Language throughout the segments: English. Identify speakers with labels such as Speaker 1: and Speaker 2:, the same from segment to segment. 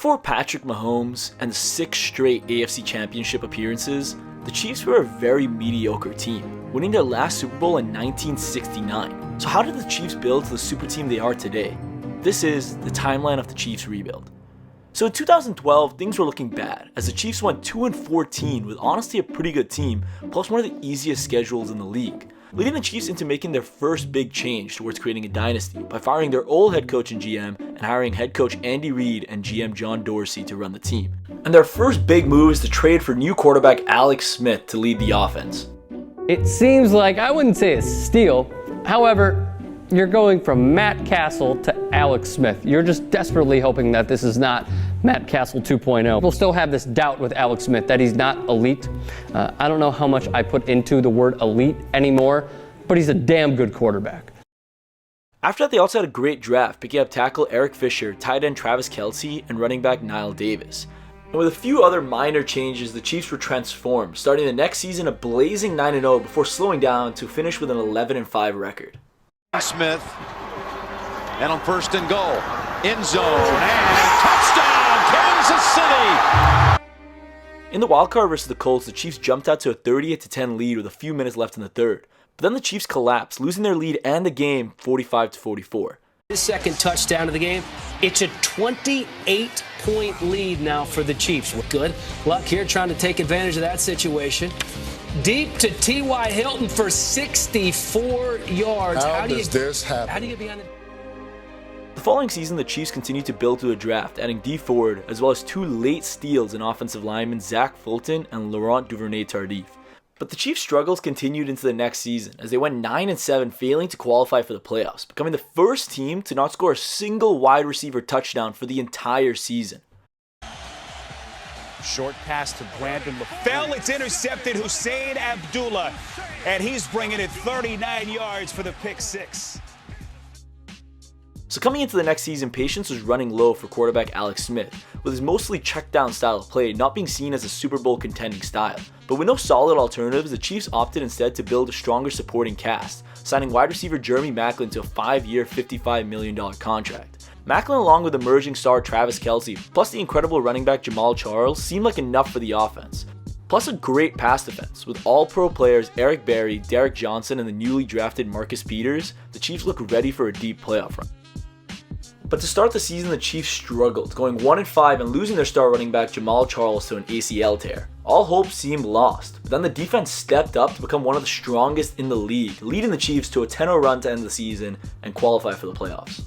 Speaker 1: Before Patrick Mahomes and the 6 straight AFC Championship appearances, the Chiefs were a very mediocre team, winning their last Super Bowl in 1969. So how did the Chiefs build to the super team they are today? This is the timeline of the Chiefs rebuild. So in 2012, things were looking bad, as the Chiefs went 2-14 with honestly a pretty good team, plus one of the easiest schedules in the league, leading the Chiefs into making their first big change towards creating a dynasty by firing their old head coach and GM and hiring head coach Andy Reid and GM John Dorsey to run the team. And their first big move is to trade for new quarterback Alex Smith to lead the offense.
Speaker 2: It seems like, I wouldn't say a steal, however, you're going from Matt Castle to Alex Smith. You're just desperately hoping that this is not Matt Castle 2.0. We'll still have this doubt with Alex Smith that he's not elite. I don't know how much I put into the word elite anymore, but he's a damn good quarterback.
Speaker 1: After that, they also had a great draft, picking up tackle Eric Fisher, tight end Travis Kelce, and running back Niall Davis. And with a few other minor changes, the Chiefs were transformed, starting the next season a blazing 9-0 before slowing down to finish with an 11-5 record.
Speaker 3: Smith, and on first and goal, end zone, and touchdown, Kansas City!
Speaker 1: In the wildcard versus the Colts, the Chiefs jumped out to a 38-10 lead with a few minutes left in the third. But then the Chiefs collapsed, losing their lead and the game 45-44.
Speaker 4: His second touchdown of the game. It's a 28-point lead now for the Chiefs. With good luck here trying to take advantage of that situation. Deep to T.Y. Hilton for 64 yards.
Speaker 5: How does this happen?
Speaker 4: How do you get behind it?
Speaker 1: The following season, the Chiefs continued to build through the draft, adding Dee Ford, as well as 2 late steals in offensive linemen Zach Fulton and Laurent Duvernay-Tardif. But the Chiefs' struggles continued into the next season, as they went 9-7, failing to qualify for the playoffs, becoming the first team to not score a single wide receiver touchdown for the entire season.
Speaker 6: Short pass to Brandon LaFell. It's intercepted Hussein Abdullah, and he's bringing it 39 yards for the pick 6.
Speaker 1: So coming into the next season, patience was running low for quarterback Alex Smith, with his mostly check-down style of play not being seen as a Super Bowl contending style. But with no solid alternatives, the Chiefs opted instead to build a stronger supporting cast, signing wide receiver Jeremy Maclin to a 5-year, $55 million contract. Maclin, along with emerging star Travis Kelce, plus the incredible running back Jamal Charles, seemed like enough for the offense. Plus a great pass defense, with all-pro players Eric Berry, Derek Johnson, and the newly drafted Marcus Peters, the Chiefs look ready for a deep playoff run. But to start the season, the Chiefs struggled, going 1-5 and losing their star running back Jamal Charles to an ACL tear. All hope seemed lost, but then the defense stepped up to become one of the strongest in the league, leading the Chiefs to a 10-0 run to end the season and qualify for the playoffs.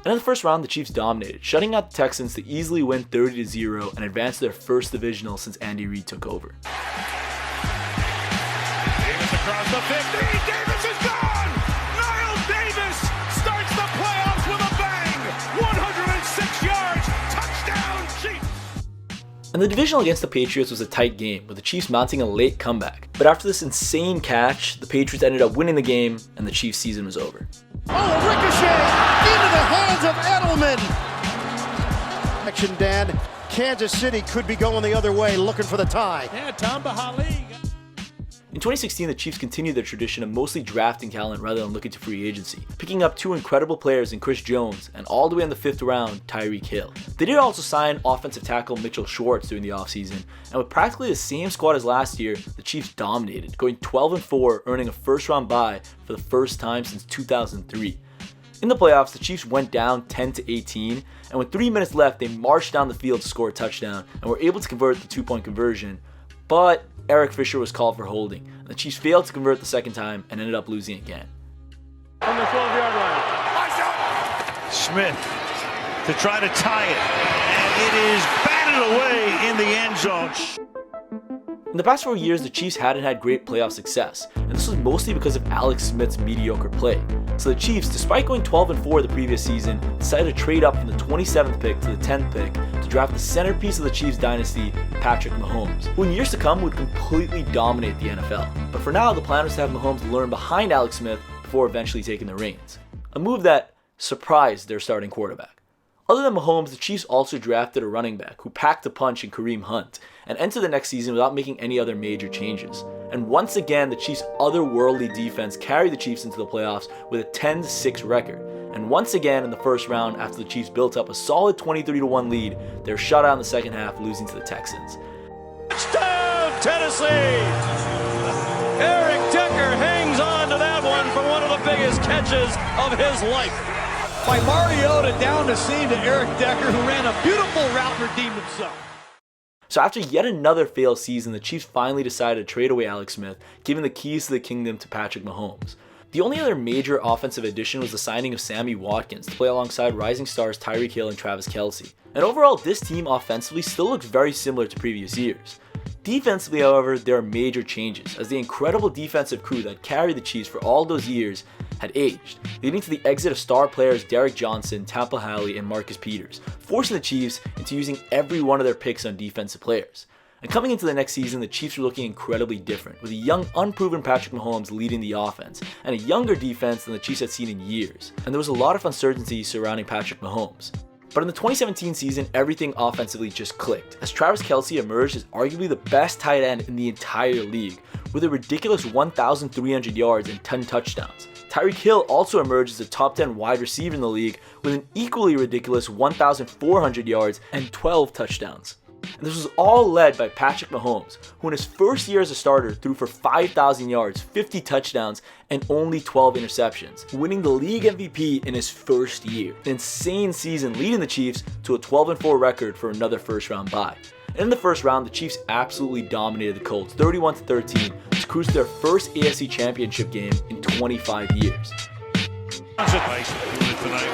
Speaker 1: And in the first round, the Chiefs dominated, shutting out the Texans to easily win 30-0 and advance to their first divisional since Andy Reid took over.
Speaker 6: Davis across the 50. Davis is gone! Niall Davis starts the playoffs with a bang! 106 yards! Touchdown, Chiefs!
Speaker 1: And the divisional against the Patriots was a tight game, with the Chiefs mounting a late comeback. But after this insane catch, the Patriots ended up winning the game, and the Chiefs' season was over.
Speaker 7: Oh, ricochet into the hands of Edelman. Action, Dan. Kansas City could be going the other way, looking for the tie.
Speaker 6: Yeah, Tom Bahali.
Speaker 1: In 2016, the Chiefs continued their tradition of mostly drafting talent rather than looking to free agency, picking up 2 incredible players in Chris Jones and all the way in the 5th round, Tyreek Hill. They did also sign offensive tackle Mitchell Schwartz during the offseason, and with practically the same squad as last year, the Chiefs dominated, going 12-4, earning a first-round bye for the first time since 2003. In the playoffs, the Chiefs went down 10-18, and with 3 minutes left, they marched down the field to score a touchdown and were able to convert the 2-point conversion, but Eric Fisher was called for holding, and the Chiefs failed to convert the second time and ended up losing again.
Speaker 6: From the 12-yard line. Smith to try to tie it, and it is batted away in the end zone.
Speaker 1: In the past 4 years, the Chiefs hadn't had great playoff success, and this was mostly because of Alex Smith's mediocre play. So the Chiefs, despite going 12-4 the previous season, decided to trade up from the 27th pick to the 10th pick to draft the centerpiece of the Chiefs dynasty, Patrick Mahomes, who in years to come would completely dominate the NFL. But for now, the plan was to have Mahomes learn behind Alex Smith before eventually taking the reins. A move that surprised their starting quarterback. Other than Mahomes, the Chiefs also drafted a running back who packed a punch in Kareem Hunt and entered the next season without making any other major changes. And once again, the Chiefs' otherworldly defense carried the Chiefs into the playoffs with a 10-6 record. And once again in the first round, after the Chiefs built up a solid 23-1 lead, they were shut out in the second half, losing to the Texans.
Speaker 3: Touchdown, Tennessee! Eric Decker hangs on to that one for one of the biggest catches of his life.
Speaker 5: By Mariota down the seam to Eric Decker, who ran a beautiful route and redeemed himself.
Speaker 1: So after yet another failed season, the Chiefs finally decided to trade away Alex Smith, giving the keys to the kingdom to Patrick Mahomes. The only other major offensive addition was the signing of Sammy Watkins to play alongside rising stars Tyreek Hill and Travis Kelce. And overall, this team offensively still looks very similar to previous years. Defensively, however, there are major changes, as the incredible defensive crew that carried the Chiefs for all those years had aged, leading to the exit of star players Derek Johnson, Tampa Halley, and Marcus Peters, forcing the Chiefs into using every one of their picks on defensive players. And coming into the next season, the Chiefs were looking incredibly different, with a young, unproven Patrick Mahomes leading the offense, and a younger defense than the Chiefs had seen in years. And there was a lot of uncertainty surrounding Patrick Mahomes. But in the 2017 season, everything offensively just clicked, as Travis Kelce emerged as arguably the best tight end in the entire league, with a ridiculous 1,300 yards and 10 touchdowns. Tyreek Hill also emerged as a top 10 wide receiver in the league with an equally ridiculous 1,400 yards and 12 touchdowns. And this was all led by Patrick Mahomes, who in his first year as a starter threw for 5,000 yards, 50 touchdowns, and only 12 interceptions, winning the league MVP in his first year. An insane season leading the Chiefs to a 12-4 record for another first-round bye. And in the first round, the Chiefs absolutely dominated the Colts 31-13 to cruise to their first AFC Championship game in 25 years.
Speaker 6: Tonight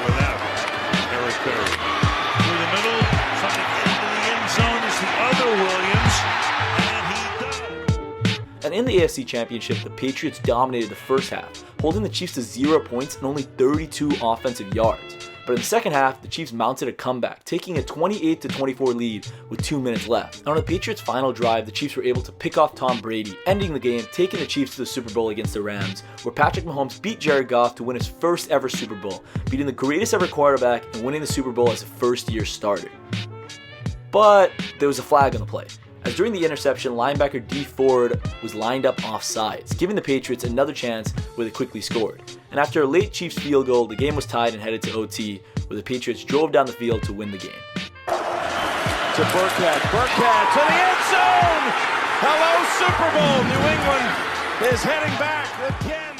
Speaker 6: without Eric Berry. Through the middle, trying to get into the end zone is the other Williams, and he does.
Speaker 1: And in the AFC Championship, the Patriots dominated the first half, holding the Chiefs to 0 points and only 32 offensive yards. But in the second half, the Chiefs mounted a comeback, taking a 28-24 lead with 2 minutes left. And on the Patriots' final drive, the Chiefs were able to pick off Tom Brady, ending the game, taking the Chiefs to the Super Bowl against the Rams, where Patrick Mahomes beat Jared Goff to win his first ever Super Bowl, beating the greatest ever quarterback and winning the Super Bowl as a first-year starter. But there was a flag on the play, as during the interception, linebacker Dee Ford was lined up offsides, giving the Patriots another chance where they quickly scored. And after a late Chiefs field goal, the game was tied and headed to OT, where the Patriots drove down the field to win the game.
Speaker 3: To Burkhead to the end zone! Hello, Super Bowl! New England is heading back again.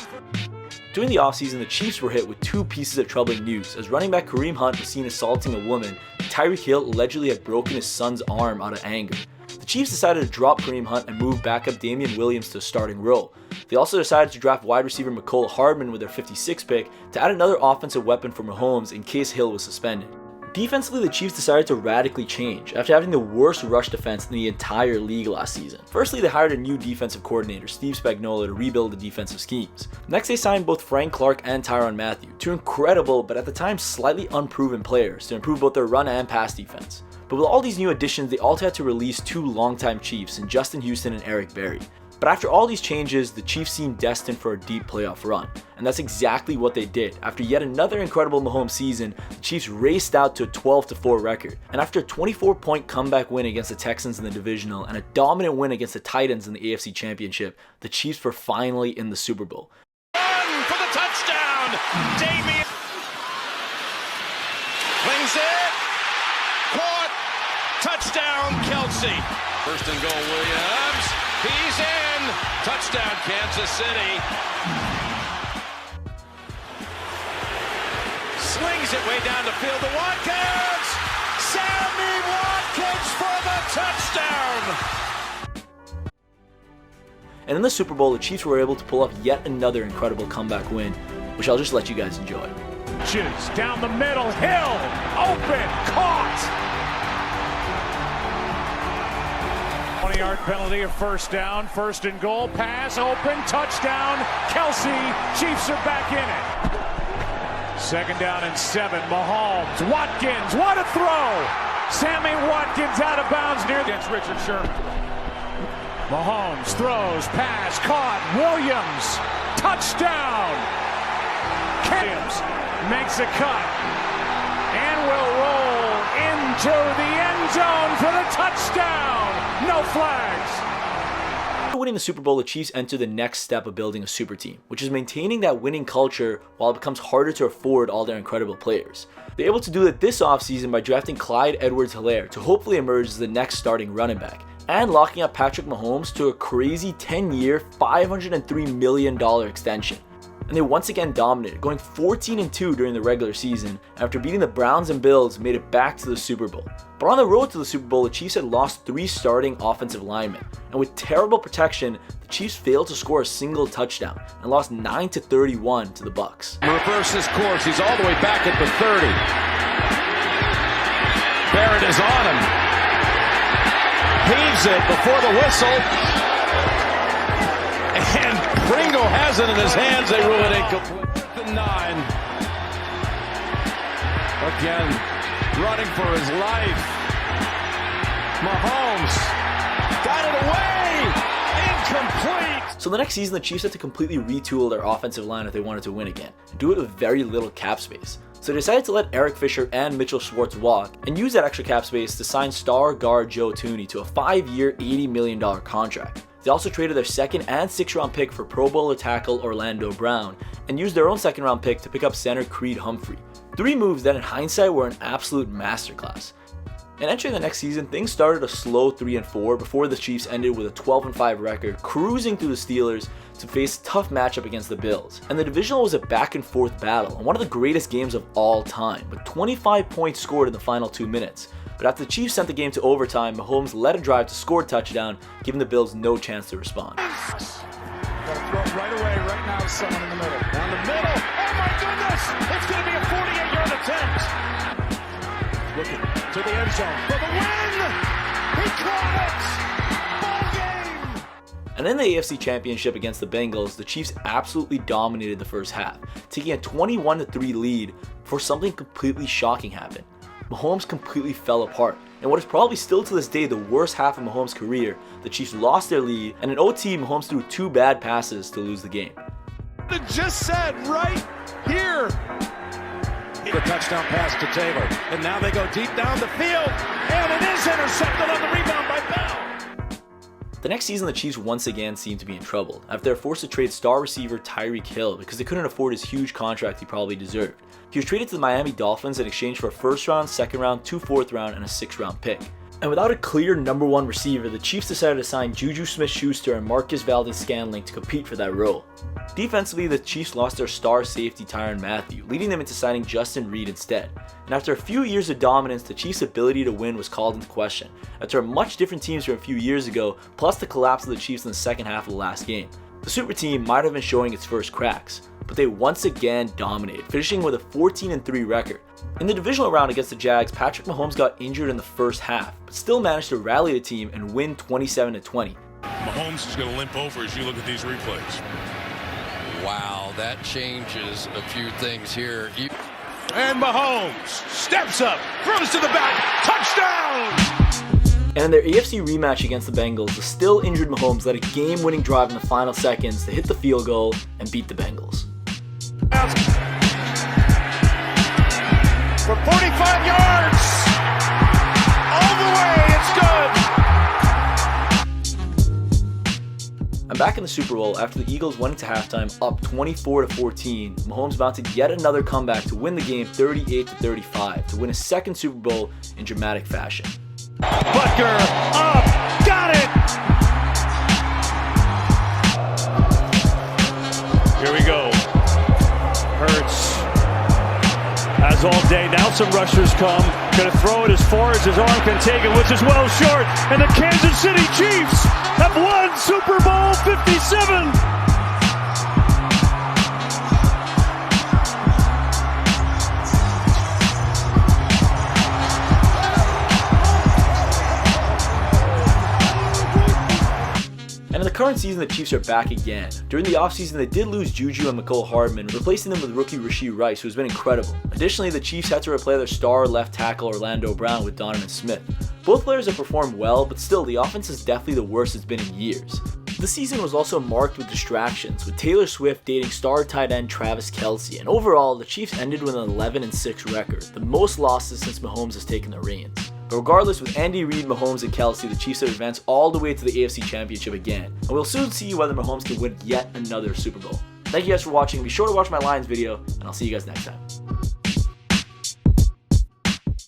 Speaker 1: During the offseason, the Chiefs were hit with two pieces of troubling news, as running back Kareem Hunt was seen assaulting a woman, and Tyreek Hill allegedly had broken his son's arm out of anger. The Chiefs decided to drop Kareem Hunt and move backup Damian Williams to a starting role. They also decided to draft wide receiver Mecole Hardman with their 56th pick to add another offensive weapon for Mahomes in case Hill was suspended. Defensively, the Chiefs decided to radically change after having the worst rush defense in the entire league last season. Firstly, they hired a new defensive coordinator, Steve Spagnuolo, to rebuild the defensive schemes. Next, they signed both Frank Clark and Tyrann Mathieu, two incredible but at the time slightly unproven players, to improve both their run and pass defense. But with all these new additions, they also had to release two longtime Chiefs in Justin Houston and Eric Berry. But after all these changes, the Chiefs seemed destined for a deep playoff run, and that's exactly what they did. After yet another incredible Mahomes season, the Chiefs raced out to a 12-4 record, and after a 24-point comeback win against the Texans in the divisional and a dominant win against the Titans in the AFC Championship, the Chiefs were finally in the Super Bowl.
Speaker 3: Run for the touchdown! Damian flings it! Caught! Touchdown, Kelce! First and goal, Williams. He's in! Touchdown, Kansas City. Slings it way down the field to Watkins! Sammy Watkins for the touchdown!
Speaker 1: And in the Super Bowl, the Chiefs were able to pull off yet another incredible comeback win, which I'll just let you guys enjoy.
Speaker 6: Down the middle, Hill, open, caught! 20-yard penalty, a first down, first and goal, pass, open, touchdown, Kelce, Chiefs are back in it. Second down and 7, Mahomes, Watkins, what a throw! Sammy Watkins out of bounds near against Richard Sherman. Mahomes throws, pass, caught, Williams, touchdown! Williams makes a cut and will roll into the end zone for the touchdown. No flags.
Speaker 1: After winning the Super Bowl, the Chiefs enter the next step of building a super team, which is maintaining that winning culture while it becomes harder to afford all their incredible players. They're able to do that this offseason by drafting Clyde Edwards-Helaire to hopefully emerge as the next starting running back, and locking up Patrick Mahomes to a crazy 10-year, $503 million extension. And they once again dominated, going 14-2 during the regular season. After beating the Browns and Bills, made it back to the Super Bowl. But on the road to the Super Bowl, the Chiefs had lost 3 starting offensive linemen, and with terrible protection, the Chiefs failed to score a single touchdown and lost 9-31 to the Bucs.
Speaker 3: Reverses course. He's all the way back at the 30. Barrett is on him. Heaves it before the whistle. And Pringle has it in his hands. They rule it incomplete. The 9. Again, running for his life. Mahomes got it away. Incomplete.
Speaker 1: So the next season, the Chiefs had to completely retool their offensive line if they wanted to win again, and do it with very little cap space. So they decided to let Eric Fisher and Mitchell Schwartz walk, and use that extra cap space to sign star guard Joe Thuney to a 5-year, $80 million contract. They also traded their 2nd and 6th round pick for Pro Bowler tackle Orlando Brown, and used their own 2nd round pick to pick up center Creed Humphrey. 3 moves that in hindsight were an absolute masterclass. And entering the next season, things started a slow 3-4 before the Chiefs ended with a 12-5 record, cruising through the Steelers to face a tough matchup against the Bills. And the divisional was a back and forth battle, and one of the greatest games of all time, with 25 points scored in the final 2 minutes. But after the Chiefs sent the game to overtime, Mahomes led a drive to score a touchdown, giving the Bills no chance to respond.
Speaker 6: Gotta throw it right away. Right now, someone in the middle. Down the middle. Oh my goodness! It's going to be a 48-yard attempt. Looking to the end zone for the win. He caught it. Ball game.
Speaker 1: And in the AFC Championship against the Bengals, the Chiefs absolutely dominated the first half, taking a 21-3 lead before something completely shocking happened. Mahomes completely fell apart. In what is probably still to this day the worst half of Mahomes' career, the Chiefs lost their lead, and in OT, Mahomes threw 2 bad passes to lose the game.
Speaker 3: It just said right here. The touchdown pass to Taylor. And now they go deep down the field. And it is intercepted on the rebound by Bell.
Speaker 1: The next season, the Chiefs once again seemed to be in trouble after they were forced to trade star receiver Tyreek Hill because they couldn't afford his huge contract he probably deserved. He was traded to the Miami Dolphins in exchange for a 1st round, 2nd round, 2 4th round, and a 6th round pick. And without a clear number 1 receiver, the Chiefs decided to sign Juju Smith-Schuster and Marcus Valdes-Scantling to compete for that role. Defensively, the Chiefs lost their star safety Tyrann Mathieu, leading them into signing Justin Reid instead. And after a few years of dominance, the Chiefs' ability to win was called into question, after a much different teams from a few years ago, plus the collapse of the Chiefs in the second half of the last game. The super team might have been showing its first cracks, but they once again dominated, finishing with a 14-3 record. In the divisional round against the Jags, Patrick Mahomes got injured in the first half, but still managed to rally the team and win 27-20.
Speaker 6: Mahomes is going to limp over as you look at these replays.
Speaker 8: Wow, that changes a few things here.
Speaker 3: And Mahomes steps up, throws to the back, touchdown!
Speaker 1: And in their AFC rematch against the Bengals, the still injured Mahomes led a game-winning drive in the final seconds to hit the field goal and beat the Bengals.
Speaker 3: For 45 yards, all the way, it's good.
Speaker 1: I'm back in the Super Bowl after the Eagles went into halftime up 24-14. Mahomes mounted yet another comeback to win the game 38-35 to win his 2nd Super Bowl in dramatic fashion.
Speaker 3: Butker up, got it! Here we go. Hurts has all day. Now some rushers come. Gonna throw it as far as his arm can take it, which is well short. And the Kansas City Chiefs have won Super Bowl 57.
Speaker 1: And in the current season, the Chiefs are back again. During the offseason, they did lose Juju and Mecole Hardman, replacing them with rookie Rashee Rice, who's been incredible. Additionally, the Chiefs had to replace their star left tackle Orlando Brown with Donovan Smith. Both players have performed well, but still, the offense is definitely the worst it's been in years. The season was also marked with distractions, with Taylor Swift dating star tight end Travis Kelce, and overall, the Chiefs ended with an 11-6 record, the most losses since Mahomes has taken the reins. But regardless, with Andy Reid, Mahomes, and Kelsey, the Chiefs have advanced all the way to the AFC Championship again, and we'll soon see whether Mahomes can win yet another Super Bowl. Thank you guys for watching. Be sure to watch my Lions video, and I'll see you guys next time.